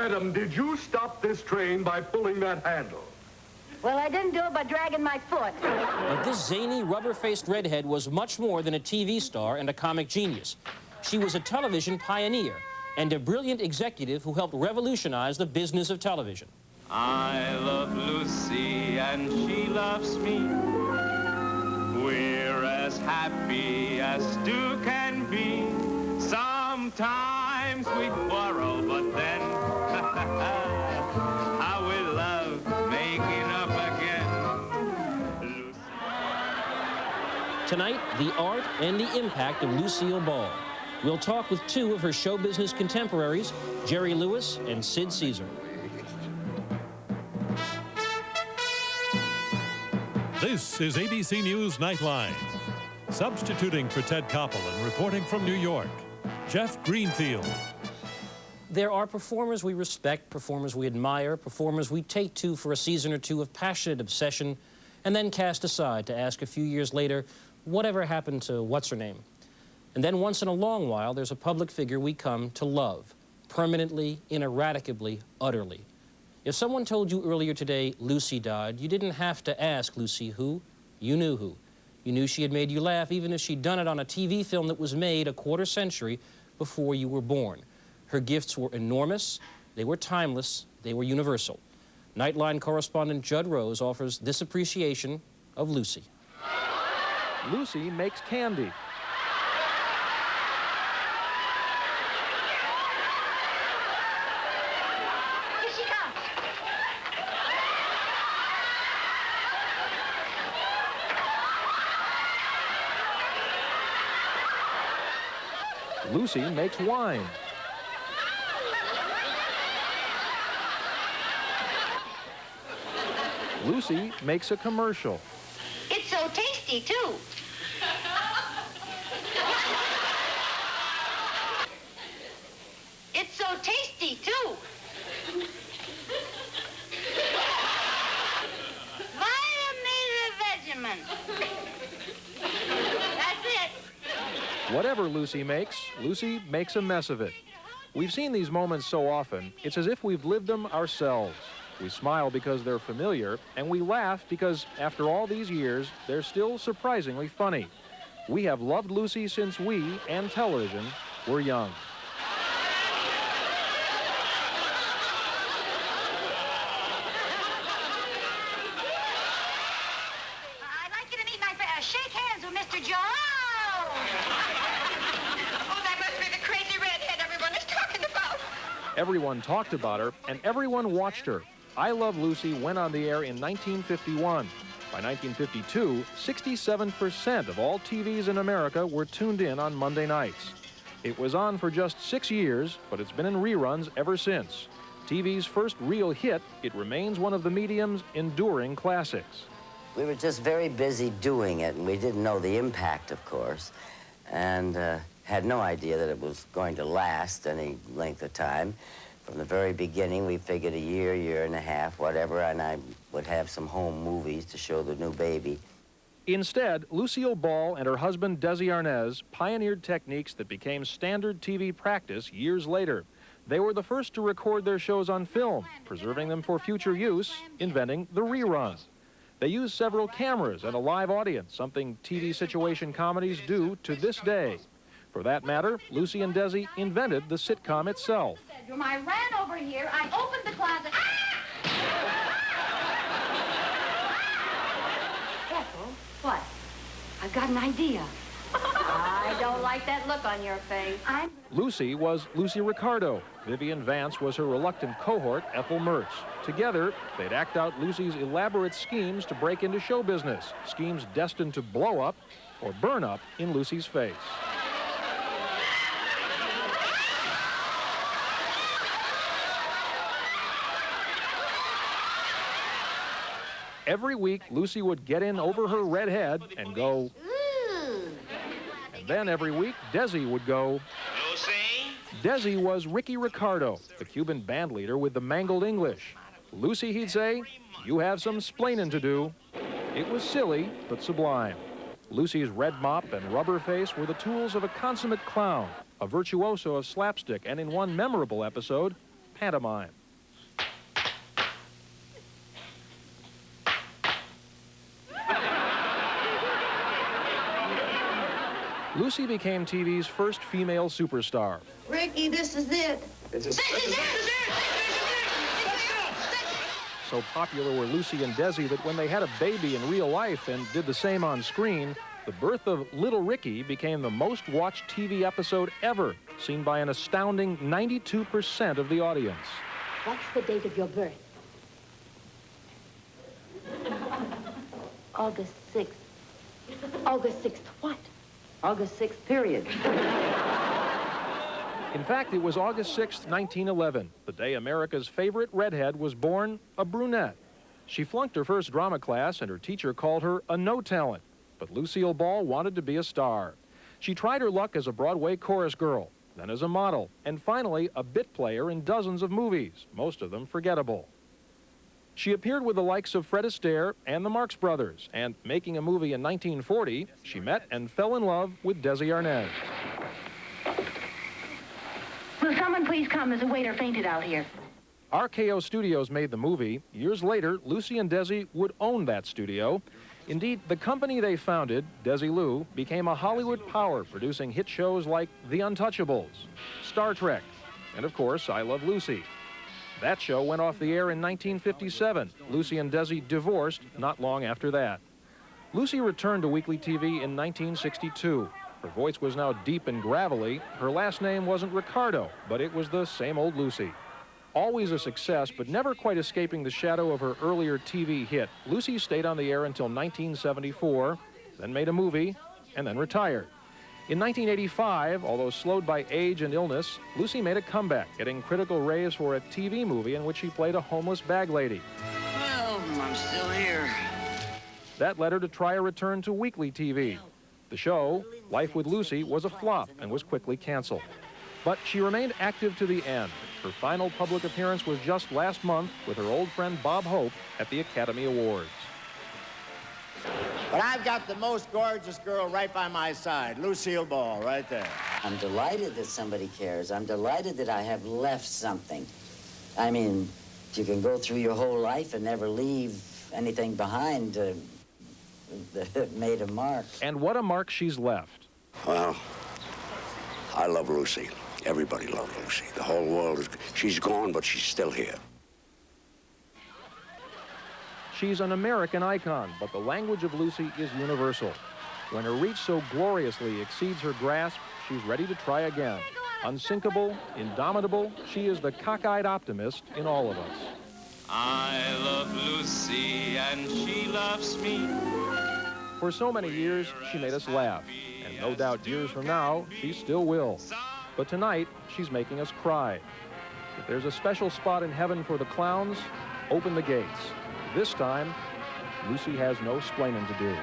Madam, did you stop this train by pulling that handle? Well, I didn't do it by dragging my foot. But this zany, rubber-faced redhead was much more than a TV star and a comic genius. She was a television pioneer and a brilliant executive who helped revolutionize the business of television. I love Lucy and she loves me. We're as happy as two can be. Sometimes we quarrel, but then how we love making up again. Lucy. Tonight, the art and the impact of Lucille Ball. We'll talk with two of her show business contemporaries, Jerry Lewis and Sid Caesar. This is ABC News Nightline. Substituting for Ted Koppel and reporting from New York, Jeff Greenfield. There are performers we respect, performers we admire, performers we take to for a season or two of passionate obsession, and then cast aside to ask a few years later, whatever happened to what's-her-name? And then once in a long while, there's a public figure we come to love, permanently, ineradicably, utterly. If someone told you earlier today Lucy died, you didn't have to ask Lucy who. You knew who. You knew she had made you laugh, even if she'd done it on a TV film that was made a quarter century before you were born. Her gifts were enormous, they were timeless, they were universal. Nightline correspondent Judd Rose offers this appreciation of Lucy. Lucy makes candy. Here she comes. Lucy makes wine. Lucy makes a commercial. It's so tasty, too. It's so tasty, too. Vitamin. That's it. Whatever Lucy makes a mess of it. We've seen these moments so often, it's as if we've lived them ourselves. We smile because they're familiar, and we laugh because, after all these years, they're still surprisingly funny. We have loved Lucy since we, and television, were young. I'd like you to meet my friend. Shake hands with Mr. Joe. Oh, that must be the crazy redhead everyone is talking about. Everyone talked about her, and everyone watched her. I Love Lucy went on the air in 1951. By 1952, 67% of all TVs in America were tuned in on Monday nights. It was on for just 6 years, but it's been in reruns ever since. TV's first real hit, it remains one of the medium's enduring classics. We were just very busy doing it, and we didn't know the impact, of course, and had no idea that it was going to last any length of time. From the very beginning, we figured a year, year and a half, whatever, and I would have some home movies to show the new baby. Instead, Lucille Ball and her husband, Desi Arnaz, pioneered techniques that became standard TV practice years later. They were the first to record their shows on film, preserving them for future use, inventing the rerun. They used several cameras and a live audience, something TV situation comedies do to this day. For that matter, Lucy and Desi invented the sitcom itself. I ran over here, I opened the closet. Careful. What? I've got an idea. I don't like that look on your face. Lucy was Lucy Ricardo. Vivian Vance was her reluctant cohort, Ethel Mertz. Together, they'd act out Lucy's elaborate schemes to break into show business, schemes destined to blow up or burn up in Lucy's face. Every week, Lucy would get in over her red head and go, Ooh. and then every week, Desi would go, Lucy? Desi was Ricky Ricardo, the Cuban band leader with the mangled English. Lucy, he'd say, you have some splaining to do. It was silly, but sublime. Lucy's red mop and rubber face were the tools of a consummate clown, a virtuoso of slapstick, and in one memorable episode, pantomime. Lucy became TV's first female superstar. Ricky, this is it. So popular were Lucy and Desi that when they had a baby in real life and did the same on screen, the birth of Little Ricky became the most watched TV episode ever, seen by an astounding 92% of the audience. What's the date of your birth? August 6th. August 6th what? August 6th, period. In fact, it was August 6, 1911, the day America's favorite redhead was born, a brunette. She flunked her first drama class, and her teacher called her a no-talent. But Lucille Ball wanted to be a star. She tried her luck as a Broadway chorus girl, then as a model, and finally a bit player in dozens of movies, most of them forgettable. She appeared with the likes of Fred Astaire and the Marx Brothers, and making a movie in 1940, she met and fell in love with Desi Arnaz. Will someone please come? There's a waiter fainted out here. RKO Studios made the movie. Years later, Lucy and Desi would own that studio. Indeed, the company they founded, Desilu, became a Hollywood power, producing hit shows like The Untouchables, Star Trek, and of course, I Love Lucy. That show went off the air in 1957. Lucy and Desi divorced not long after that. Lucy returned to weekly TV in 1962. Her voice was now deep and gravelly. Her last name wasn't Ricardo, but it was the same old Lucy. Always a success, but never quite escaping the shadow of her earlier TV hit, Lucy stayed on the air until 1974, then made a movie, and then retired. In 1985, although slowed by age and illness, Lucy made a comeback, getting critical raves for a TV movie in which she played a homeless bag lady. Well, I'm still here. That led her to try a return to weekly TV. The show, Life with Lucy, was a flop and was quickly canceled. But she remained active to the end. Her final public appearance was just last month with her old friend Bob Hope at the Academy Awards. But I've got the most gorgeous girl right by my side, Lucille Ball, right there. I'm delighted that somebody cares. I'm delighted that I have left something. I mean, you can go through your whole life and never leave anything behind that made a mark. And what a mark she's left. Well, I love Lucy. Everybody loves Lucy. The whole world is... She's gone, but she's still here. She's an American icon, but the language of Lucy is universal. When her reach so gloriously exceeds her grasp, she's ready to try again. Unsinkable, indomitable, she is the cockeyed optimist in all of us. I love Lucy and she loves me. For so many years, she made us laugh, and no doubt years from now, she still will. But tonight, she's making us cry. If there's a special spot in heaven for the clowns, open the gates. This time, Lucy has no splaining to do.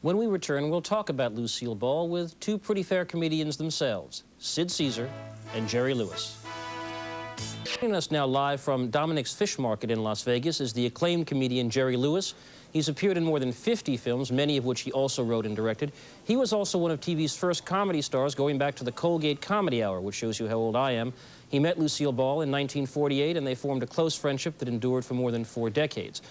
When we return, we'll talk about Lucille Ball with two pretty fair comedians themselves, Sid Caesar and Jerry Lewis. Joining us now live from Dominic's Fish Market in Las Vegas is the acclaimed comedian Jerry Lewis. He's appeared in more than 50 films, many of which he also wrote and directed. He was also one of TV's first comedy stars, going back to the Colgate Comedy Hour, which shows you how old I am. He met Lucille Ball in 1948, and they formed a close friendship that endured for more than 4 decades.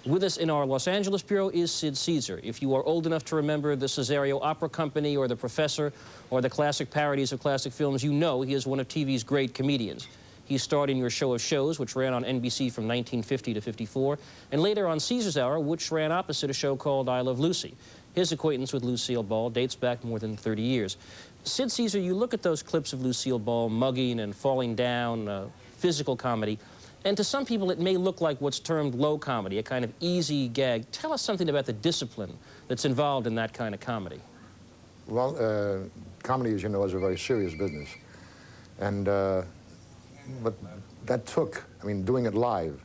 With us in our Los Angeles bureau is Sid Caesar. If you are old enough to remember the Cesario Opera Company or The Professor or the classic parodies of classic films, you know he is one of TV's great comedians. He starred in Your Show of Shows, which ran on NBC from 1950 to 54, and later on Caesar's Hour, which ran opposite a show called I Love Lucy. His acquaintance with Lucille Ball dates back more than 30 years. Sid Caesar, you look at those clips of Lucille Ball mugging and falling down, physical comedy, and to some people, it may look like what's termed low comedy, a kind of easy gag. Tell us something about the discipline that's involved in that kind of comedy. Well, comedy, as you know, is a very serious business. And, but that took, I mean, doing it live,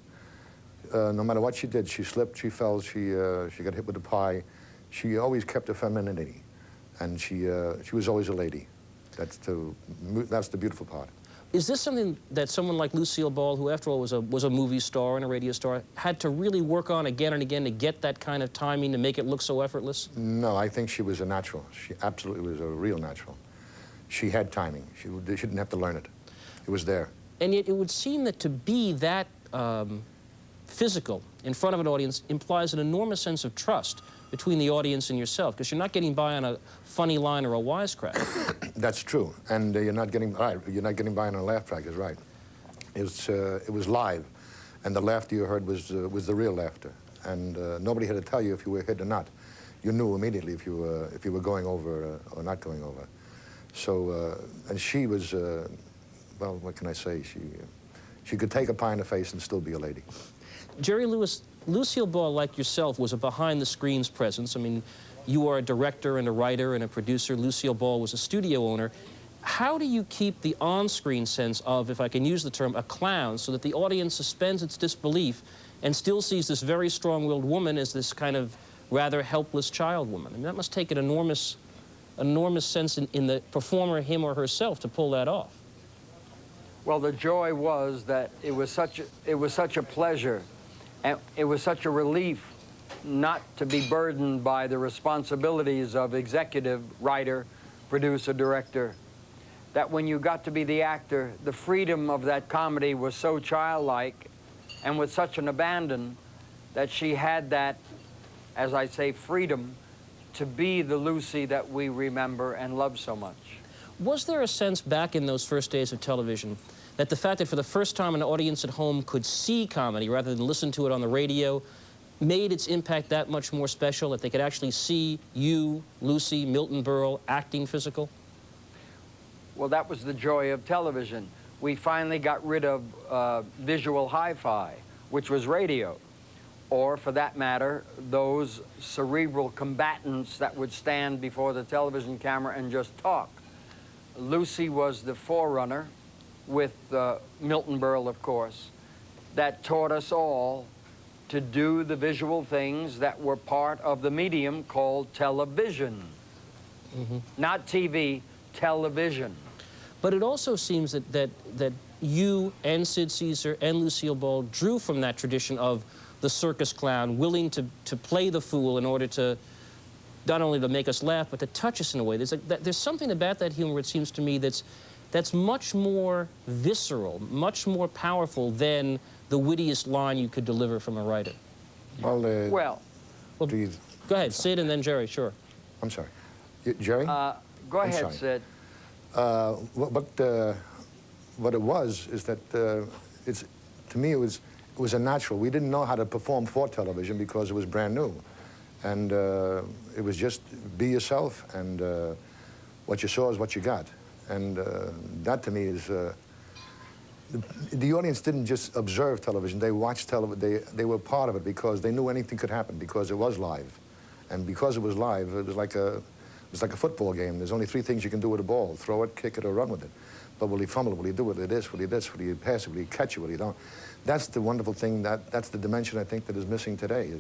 no matter what she did, she slipped, she fell, she got hit with a pie. She always kept her femininity. And she was always a lady. That's the beautiful part. Is this something that someone like Lucille Ball, who after all was a movie star and a radio star, had to really work on again and again to get that kind of timing to make it look so effortless? No, I think she was a natural. She absolutely was a real natural. She had timing. She didn't have to learn it. It was there. And yet it would seem that to be that physical in front of an audience implies an enormous sense of trust between the audience and yourself, because you're not getting by on a funny line or a wisecrack. That's true, and you're not getting by on a laugh track. Is right. It was live, and the laughter you heard was the real laughter, and nobody had to tell you if you were hit or not. You knew immediately if you were going over or not going over. So, and she was, well, what can I say? She could take a pie in the face and still be a lady. Jerry Lewis, Lucille Ball, like yourself, was a behind-the-screens presence. I mean, you are a director and a writer and a producer. Lucille Ball was a studio owner. How do you keep the on-screen sense of, if I can use the term, a clown, so that the audience suspends its disbelief and still sees this very strong-willed woman as this kind of rather helpless child woman? I mean, that must take an enormous sense in the performer, him or herself, to pull that off. Well, the joy was that it was such a pleasure, and it was such a relief not to be burdened by the responsibilities of executive, writer, producer, director, that when you got to be the actor, the freedom of that comedy was so childlike and with such an abandon that she had that, as I say, freedom to be the Lucy that we remember and love so much. Was there a sense back in those first days of television that the fact that for the first time an audience at home could see comedy rather than listen to it on the radio made its impact that much more special, that they could actually see you, Lucy, Milton Berle, acting physical? Well, that was the joy of television. We finally got rid of visual hi-fi, which was radio, or for that matter, those cerebral combatants that would stand before the television camera and just talk. Lucy was the forerunner, with Milton Berle, of course, that taught us all to do the visual things that were part of the medium called television. Not TV, television. But it also seems that you and Sid Caesar and Lucille Ball drew from that tradition of the circus clown, willing to play the fool in order to not only to make us laugh, but to touch us in a way. There's something about that humor, it seems to me, that's much more visceral, much more powerful than the wittiest line you could deliver from a writer. Well, well go ahead, Sid, and then Jerry, sure. I'm sorry. Jerry? Go ahead, Sid. What it was is that to me, it was a natural. We didn't know how to perform for television because it was brand new. And it was just be yourself, and what you saw is what you got. And that, to me, is... the audience didn't just observe television. They watched television. They were part of it because they knew anything could happen because it was live. And because it was live, it was like a football game. There's only three things you can do with a ball: throw it, kick it, or run with it. But will he fumble it? Will he do it? Will he this? Will he this? Will he pass it? Will he catch it? Will he don't? That's the wonderful thing. That's the dimension I think that is missing today,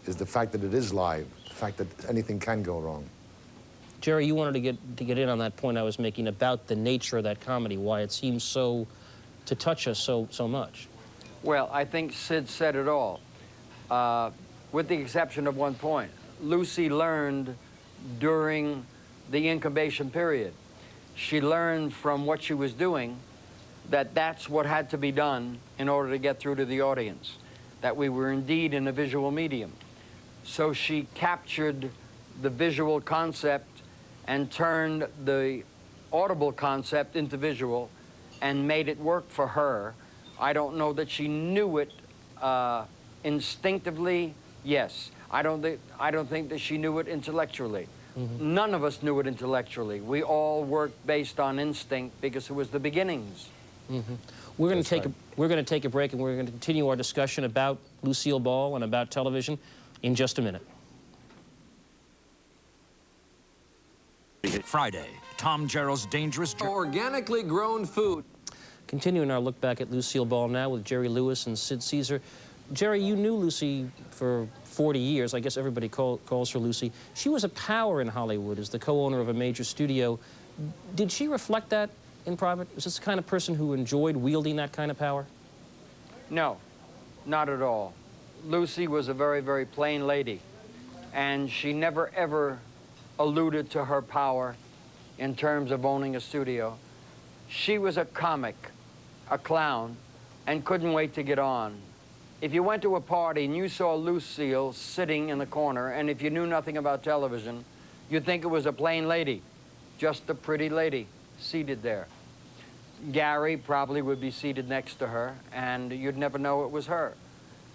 is the fact that it is live, the fact that anything can go wrong. Jerry, you wanted to get in on that point I was making about the nature of that comedy, why it seems so to touch us so much. Well, I think Sid said it all, with the exception of one point. Lucy learned during the incubation period. She learned from what she was doing that that's what had to be done in order to get through to the audience, that we were indeed in a visual medium. So she captured the visual concept and turned the audible concept into visual and made it work for her. I don't know that she knew it instinctively, yes. I don't think that she knew it intellectually. None of us knew it intellectually. We all worked based on instinct because it was the beginnings. We're going to take a break, and we're going to continue our discussion about Lucille Ball and about television in just a minute. Friday, Tom Jarrell's dangerous... Organically grown food. Continuing our look back at Lucille Ball now with Jerry Lewis and Sid Caesar. Jerry, you knew Lucy for 40 years. I guess everybody calls her Lucy. She was a power in Hollywood as the co-owner of a major studio. Did she reflect that in private? Was this the kind of person who enjoyed wielding that kind of power? No, not at all. Lucy was a very, very plain lady, and she never, ever alluded to her power in terms of owning a studio. She was a comic, a clown, and couldn't wait to get on. If you went to a party and you saw Lucille sitting in the corner, and if you knew nothing about television, you'd think it was a plain lady, just a pretty lady seated there. Gary probably would be seated next to her, and you'd never know it was her.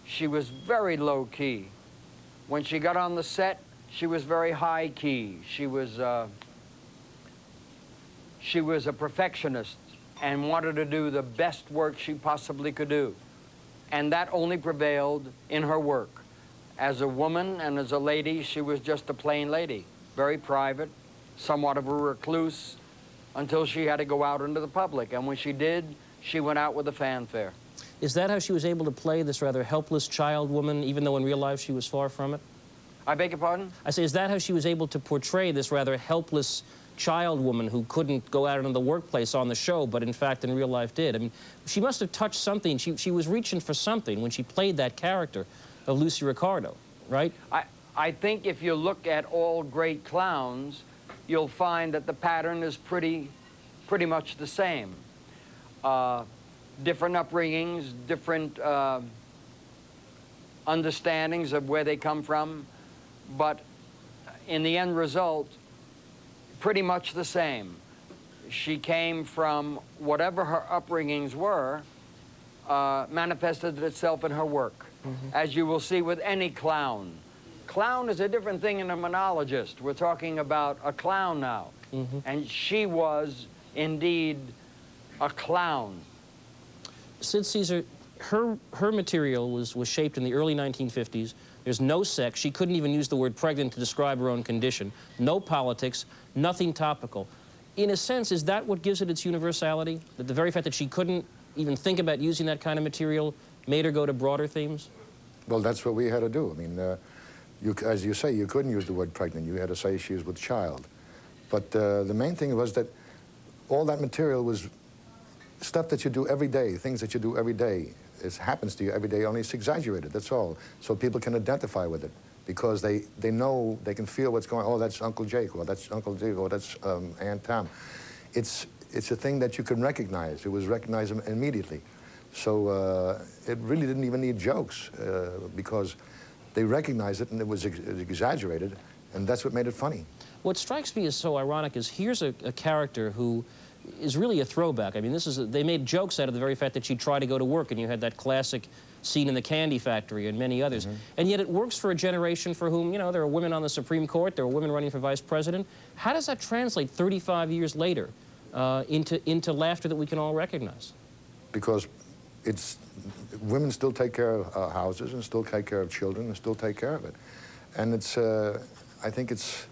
She was very low-key. When she got on the set, she was very high-key. She was a perfectionist and wanted to do the best work she possibly could do. And that only prevailed in her work. As a woman and as a lady, she was just a plain lady, very private, somewhat of a recluse, until she had to go out into the public. And when she did, she went out with a fanfare. Is that how she was able to play this rather helpless child woman, even though in real life she was far from it? I beg your pardon? I say, is that how she was able to portray this rather helpless child woman who couldn't go out into the workplace on the show, but in fact in real life did? I mean, she must have touched something. She was reaching for something when she played that character of Lucy Ricardo, right? I think if you look at all great clowns, you'll find that the pattern is pretty much the same. Different upbringings, different understandings of where they come from, but in the end result, pretty much the same. She came from whatever her upbringings were, manifested itself in her work, as you will see with any clown. Clown is a different thing than a monologist. We're talking about a clown now. And she was indeed a clown. Sid Caesar, her material was shaped in the early 1950s. There's no sex. She couldn't even use the word pregnant to describe her own condition. No politics, nothing topical. In a sense, is that what gives it its universality? That the very fact that she couldn't even think about using that kind of material made her go to broader themes? Well, that's what we had to do. I mean, as you say, you couldn't use the word pregnant. You had to say she was with child. But the main thing was that all that material was stuff that you do every day, things that you do every day. It happens to you every day, only it's exaggerated, that's all. So people can identify with it because they know, they can feel what's going on. Oh, that's Uncle Jake, or that's Uncle Dick, or that's Aunt Tom. It's a thing that you can recognize. It was recognized immediately. So it really didn't even need jokes because they recognized it and it was exaggerated, and that's what made it funny. What strikes me as so ironic is here's a character who is really a throwback. I mean, they made jokes out of the very fact that she'd try to go to work, and you had that classic scene in the candy factory and many others. And yet it works for a generation for whom, you know, there are women on the Supreme Court, there are women running for vice president. How does that translate 35 years later into laughter that we can all recognize? Because women still take care of houses and still take care of children and still take care of it. And I think it's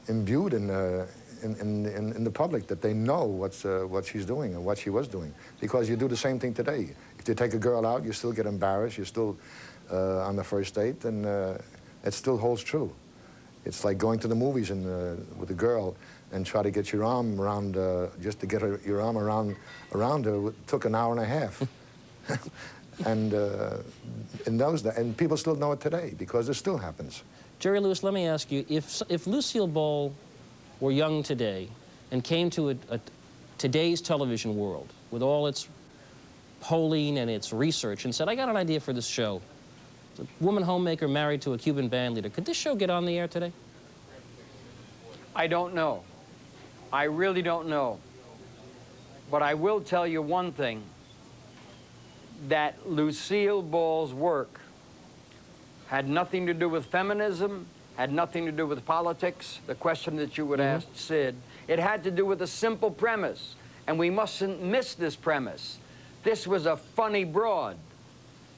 imbued in the public that they know what she's doing and what she was doing. Because you do the same thing today. If you take a girl out, you still get embarrassed, you're still on the first date, and it still holds true. It's like going to the movies with a girl and try to get your arm around, just to get your arm around her, it took an hour and a half. And and people still know it today because it still happens. Jerry Lewis, let me ask you, if Lucille Ball were young today and came to today's television world with all its polling and its research and said, I got an idea for this show. A woman homemaker married to a Cuban band leader. Could this show get on the air today? I don't know. I really don't know. But I will tell you one thing, that Lucille Ball's work had nothing to do with feminism, had nothing to do with politics, the question that you would ask Sid. It had to do with a simple premise, and we mustn't miss this premise. This was a funny broad.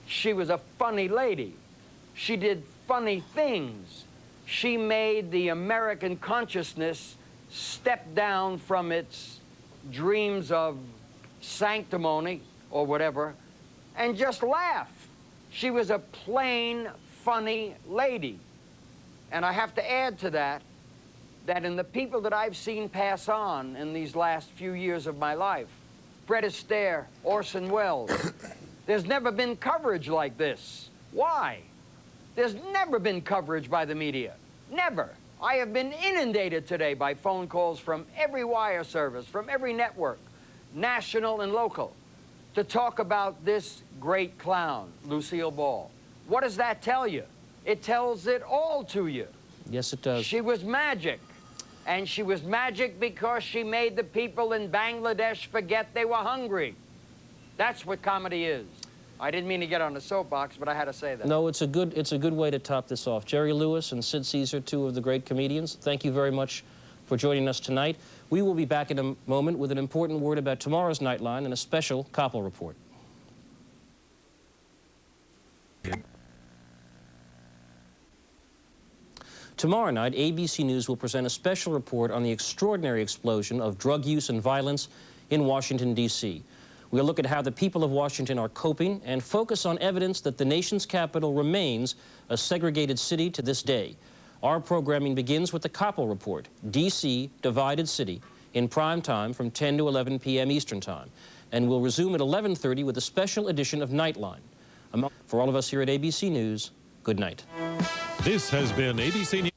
She was a funny lady. She did funny things. She made the American consciousness step down from its dreams of sanctimony or whatever and just laugh. She was a plain, funny lady. And I have to add to that, that in the people that I've seen pass on in these last few years of my life, Fred Astaire, Orson Welles, there's never been coverage like this. Why? There's never been coverage by the media. Never. I have been inundated today by phone calls from every wire service, from every network, national and local, to talk about this great clown, Lucille Ball. What does that tell you? It tells it all to you. Yes, it does. She was magic. And she was magic because she made the people in Bangladesh forget they were hungry. That's what comedy is. I didn't mean to get on the soapbox, but I had to say that. No, it's a good way to top this off. Jerry Lewis and Sid Caesar, two of the great comedians, thank you very much for joining us tonight. We will be back in a moment with an important word about tomorrow's Nightline and a special Koppel report. Tomorrow night, ABC News will present a special report on the extraordinary explosion of drug use and violence in Washington, D.C. We'll look at how the people of Washington are coping and focus on evidence that the nation's capital remains a segregated city to this day. Our programming begins with the Koppel Report, D.C. Divided City, in prime time from 10 to 11 p.m. Eastern Time. And we'll resume at 11:30 with a special edition of Nightline. For all of us here at ABC News, good night. This has been ABC News.